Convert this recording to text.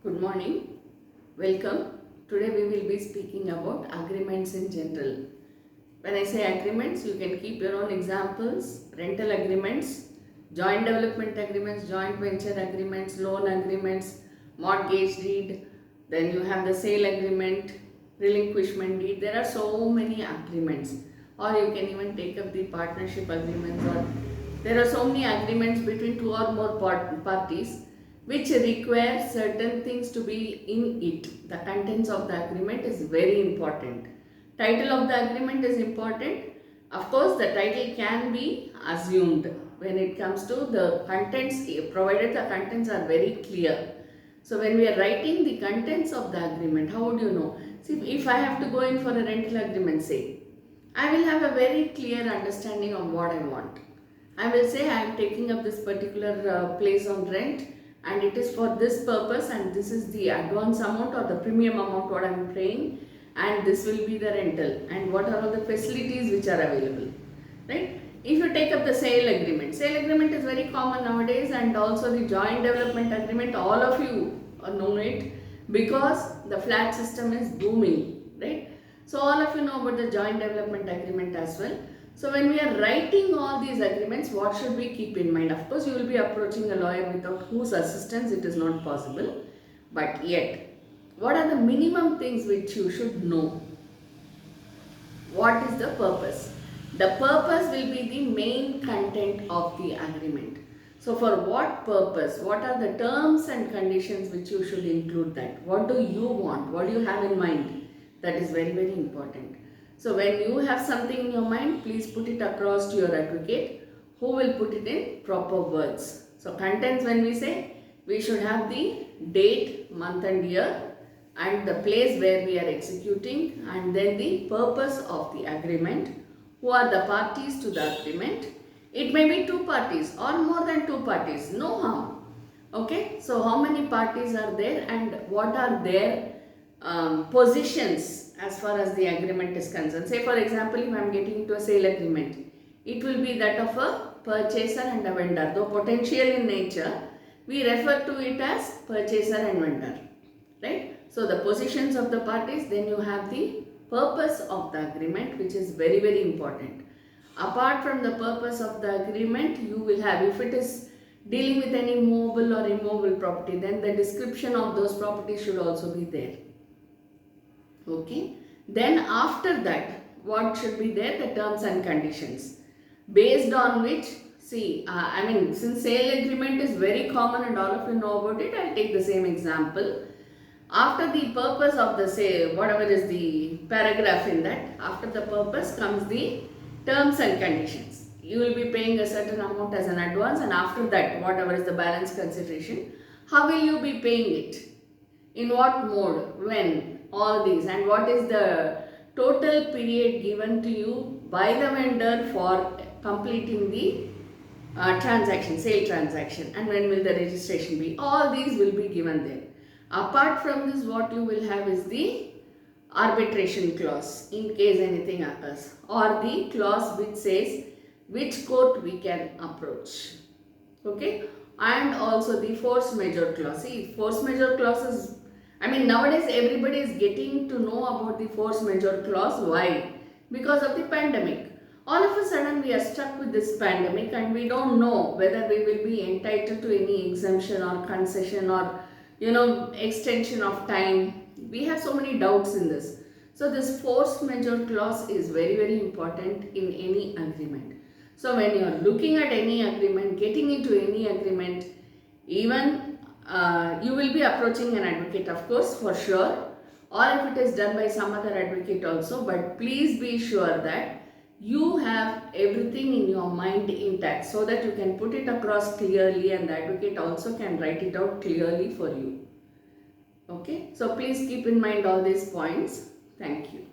Good morning. Welcome. Today we will be speaking about agreements in general. When I say agreements, you can keep your own examples: rental agreements, joint development agreements, joint venture agreements, loan agreements, mortgage deed, then you have the sale agreement, relinquishment deed. There are so many agreements. Or you can even take up the partnership agreements, or there are so many agreements between two or more parties which require certain things to be in it. The contents of the agreement is very important. Title of the agreement is important. Of course, the title can be assumed when it comes to the contents, provided the contents are very clear. So when we are writing the contents of the agreement, how would you know? See, if I have to go in for a rental agreement, say, I will have a very clear understanding of what I want. I will say I am taking up this particular place on rent, and it is for this purpose, and this is the advance amount or the premium amount what I am paying, and this will be the rental, and what are all the facilities which are available, right? If you take up the sale agreement is very common nowadays, and also the joint development agreement, all of you know it because the flat system is booming, right? So all of you know about the joint development agreement as well. So when we are writing all these agreements, what should we keep in mind? Of course, you will be approaching a lawyer without whose assistance it is not possible. But yet, what are the minimum things which you should know? What is the purpose? The purpose will be the main content of the agreement. So for what purpose? What are the terms and conditions which you should include that? What do you want? What do you have in mind? That is very, very important. So when you have something in your mind, please put it across to your advocate, who will put it in proper words. So contents, when we say, we should have the date, month and year, and the place where we are executing, and then the purpose of the agreement, who are the parties to the agreement. It may be two parties or more than two parties, no harm. Okay, so how many parties are there and what are their positions as far as the agreement is concerned. Say for example, if I am getting into a sale agreement, it will be that of a purchaser and a vendor. Though potential in nature, we refer to it as purchaser and vendor, right? So the positions of the parties, then you have the purpose of the agreement, which is very, very important. Apart from the purpose of the agreement, you will have, if it is dealing with any movable or immovable property, then the description of those properties should also be there. Okay, then after that, what should be there? The terms and conditions, based on which, see, since sale agreement is very common and all of you know about it, I'll take the same example. After the purpose of the sale, whatever is the paragraph in that, after the purpose comes the terms and conditions. You will be paying a certain amount as an advance, and after that, whatever is the balance consideration, how will you be paying it? In what mode? When? All these, and what is the total period given to you by the vendor for completing the transaction, sale transaction, and when will the registration be? All these will be given there. Apart from this, what you will have is the arbitration clause in case anything occurs, or the clause which says which court we can approach. Okay, and also the force majeure clause. See, force majeure clause is, nowadays everybody is getting to know about the force majeure clause. Why? Because of the pandemic. All of a sudden we are stuck with this pandemic and we don't know whether we will be entitled to any exemption or concession or extension of time. We have so many doubts in this. So this force majeure clause is very, very important in any agreement. So when you are looking at any agreement, getting into any agreement, even you will be approaching an advocate, of course, for sure, or if it is done by some other advocate also, but please be sure that you have everything in your mind intact so that you can put it across clearly, and the advocate also can write it out clearly for you. Okay, so please keep in mind all these points. Thank you.